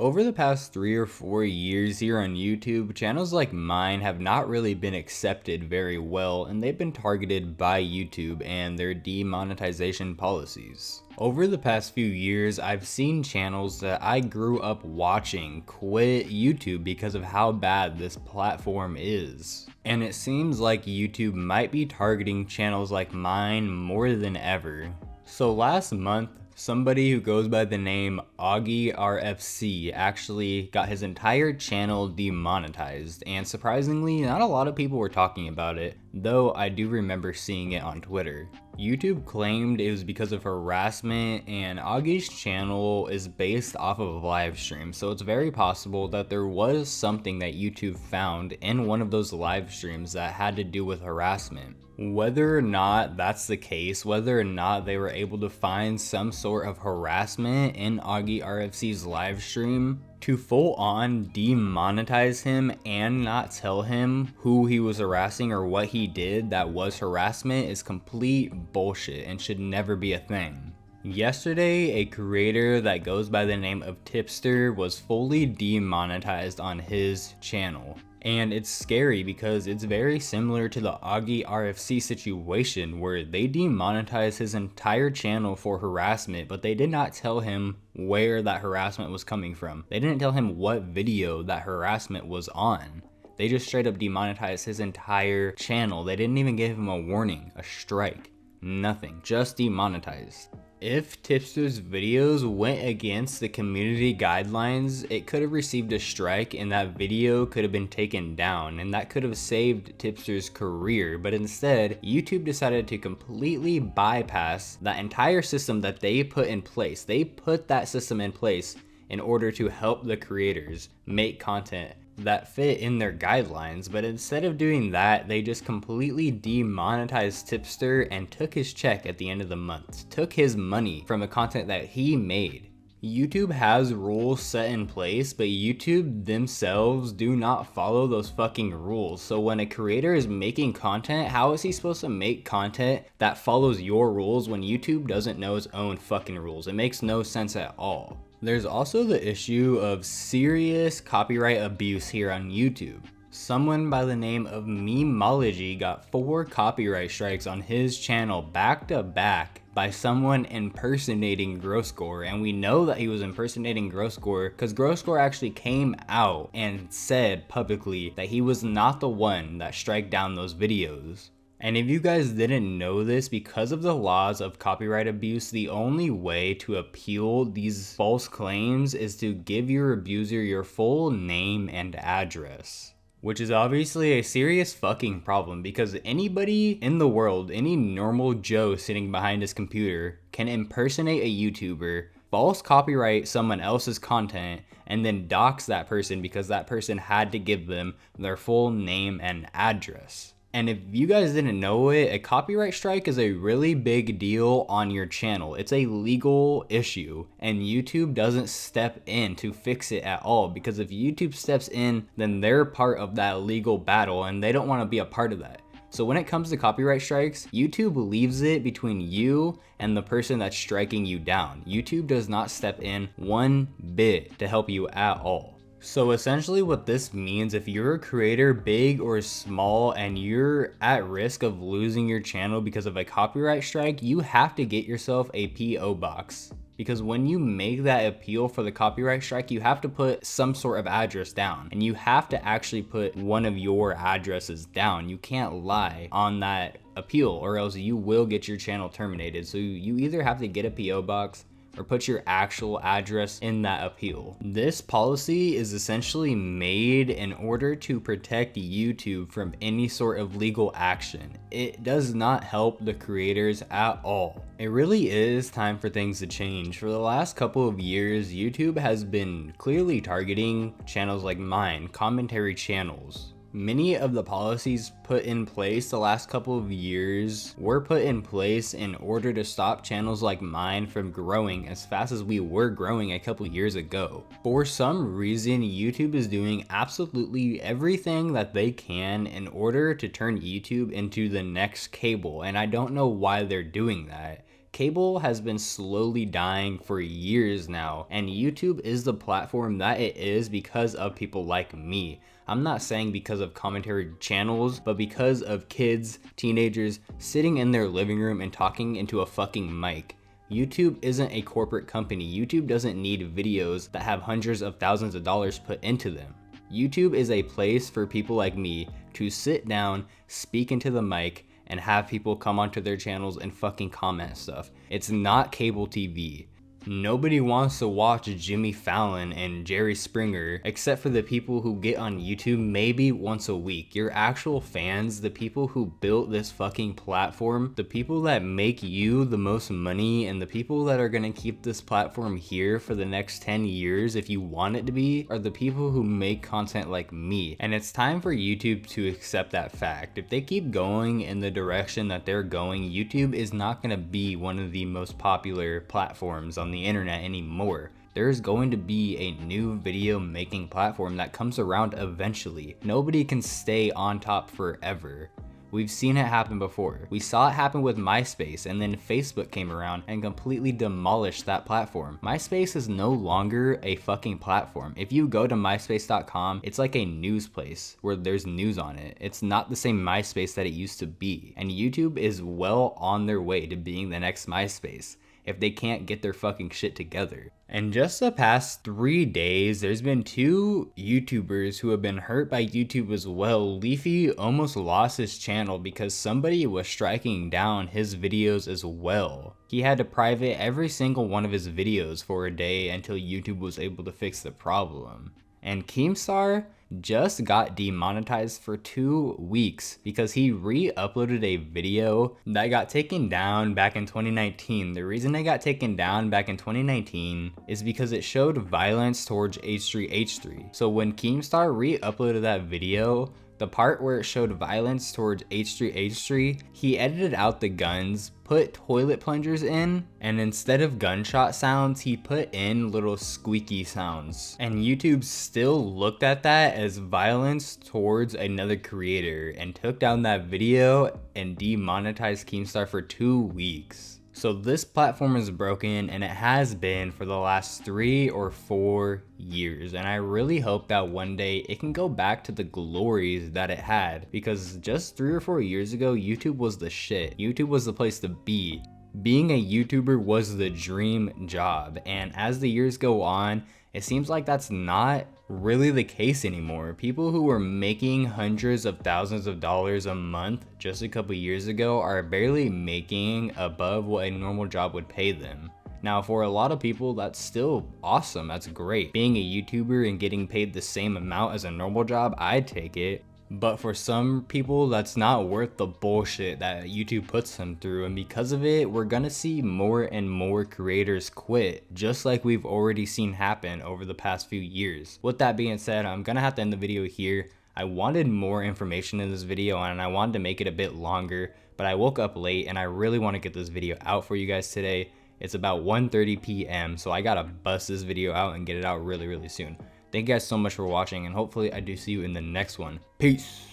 Over the past 3 or 4 years here on YouTube, channels like mine have not really been accepted very well, and they've been targeted by YouTube and their demonetization policies. Over the past few years, I've seen channels that I grew up watching quit YouTube because of how bad this platform is. And it seems like YouTube might be targeting channels like mine more than ever. So last month, somebody who goes by the name Augie RFC actually got his entire channel demonetized, and surprisingly, not a lot of people were talking about it, though I do remember seeing it on Twitter. YouTube claimed it was because of harassment, and Augie's channel is based off of a live stream, so it's very possible that there was something that YouTube found in one of those live streams that had to do with harassment. Whether or not that's the case, whether or not they were able to find some sort of harassment in Augie RFC's live stream to full on demonetize him and not tell him who he was harassing or what he did that was harassment is complete bullshit and should never be a thing. Yesterday, a creator that goes by the name of Tipster was fully demonetized on his channel. And it's scary because it's very similar to the Augie RFC situation where they demonetized his entire channel for harassment, but they did not tell him where that harassment was coming from. They didn't tell him what video that harassment was on. They just straight up demonetized his entire channel. They didn't even give him a warning, a strike, nothing, just demonetized. If Tipster's videos went against the community guidelines, it could have received a strike and that video could have been taken down, and that could have saved Tipster's career, but instead, YouTube decided to completely bypass that entire system that they put in place. They put that system in place in order to help the creators make content that fit in their guidelines, but instead of doing that, they just completely demonetized Tipster and took his check at the end of the month, took his money from the content that he made. YouTube has rules set in place, but YouTube themselves do not follow those fucking rules. So when a creator is making content, how is he supposed to make content that follows your rules when YouTube doesn't know its own fucking rules? It makes no sense at all. There's also the issue of serious copyright abuse here on YouTube. Someone by the name of Memology got 4 copyright strikes on his channel back to back by someone impersonating Grosscore, and we know that he was impersonating Grosscore because Grosscore actually came out and said publicly that he was not the one that strike down those videos. And if you guys didn't know this, because of the laws of copyright abuse, the only way to appeal these false claims is to give your abuser your full name and address. Which is obviously a serious fucking problem because anybody in the world, any normal Joe sitting behind his computer can impersonate a YouTuber, false copyright someone else's content, and then dox that person because that person had to give them their full name and address. And if you guys didn't know it, a copyright strike is a really big deal on your channel. It's a legal issue, and YouTube doesn't step in to fix it at all, because if YouTube steps in, then they're part of that legal battle and they don't want to be a part of that. So when it comes to copyright strikes, YouTube leaves it between you and the person that's striking you down. YouTube does not step in one bit to help you at all. So essentially what this means, if you're a creator, big or small, and you're at risk of losing your channel because of a copyright strike, you have to get yourself a PO box. Because when you make that appeal for the copyright strike, you have to put some sort of address down, and you have to actually put one of your addresses down. You can't lie on that appeal or else you will get your channel terminated. So you either have to get a PO box or put your actual address in that appeal. This policy is essentially made in order to protect YouTube from any sort of legal action. It does not help the creators at all. It really is time for things to change. For the last couple of years, YouTube has been clearly targeting channels like mine, commentary channels. Many of the policies put in place the last couple of years were put in place in order to stop channels like mine from growing as fast as we were growing a couple years ago. For some reason, YouTube is doing absolutely everything that they can in order to turn YouTube into the next cable, and I don't know why they're doing that. Cable has been slowly dying for years now, and YouTube is the platform that it is because of people like me. I'm not saying because of commentary channels, but because of kids, teenagers sitting in their living room and talking into a fucking mic. YouTube isn't a corporate company. YouTube doesn't need videos that have hundreds of thousands of dollars put into them. YouTube is a place for people like me to sit down, speak into the mic, and have people come onto their channels and fucking comment stuff. It's not cable TV. Nobody wants to watch Jimmy Fallon and Jerry Springer except for the people who get on YouTube maybe once a week. Your actual fans, the people who built this fucking platform, the people that make you the most money, and the people that are gonna keep this platform here for the next 10 years if you want it to be, are the people who make content like me. And it's time for YouTube to accept that fact. If they keep going in the direction that they're going, YouTube is not gonna be one of the most popular platforms on the internet anymore. There's going to be a new video making platform that comes around eventually. Nobody can stay on top forever. We've seen it happen before. We saw it happen with MySpace, and then Facebook came around and completely demolished that platform. MySpace is no longer a fucking platform. If you go to myspace.com, it's like a news place where there's news on it. It's not the same MySpace that it used to be. And YouTube is well on their way to being the next MySpace if they can't get their fucking shit together. And just the past 3 days, there's been 2 YouTubers who have been hurt by YouTube as well. Leafy almost lost his channel because somebody was striking down his videos as well. He had to private every single one of his videos for a day until YouTube was able to fix the problem. And Keemstar just got demonetized for 2 weeks because he re-uploaded a video that got taken down back in 2019. The reason it got taken down back in 2019 is because it showed violence towards H3H3. So when Keemstar re-uploaded that video, the part where it showed violence towards H3H3, he edited out the guns, put toilet plungers in, and instead of gunshot sounds, he put in little squeaky sounds. And YouTube still looked at that as violence towards another creator and took down that video and demonetized Keemstar for 2 weeks. So this platform is broken, and it has been for the last 3 or 4 years, and I really hope that one day it can go back to the glories that it had, because just 3 or 4 years ago, YouTube was the shit. YouTube was the place to be. Being a YouTuber was the dream job, and as the years go on, it seems like that's not really the case anymore. People who were making hundreds of thousands of dollars a month just a couple years ago are barely making above what a normal job would pay them. Now, for a lot of people, that's still awesome. That's great. Being a YouTuber and getting paid the same amount as a normal job, I'd take it. But for some people, that's not worth the bullshit that YouTube puts them through, and because of it, we're gonna see more and more creators quit, just like we've already seen happen over the past few years. With that being said, I'm gonna have to end the video here. I wanted more information in this video, and I wanted to make it a bit longer, but I woke up late and I really want to get this video out for you guys today. It's about 1:30 p.m., so I gotta bust this video out and get it out really soon. Thank you guys so much for watching, and hopefully I do see you in the next one. Peace!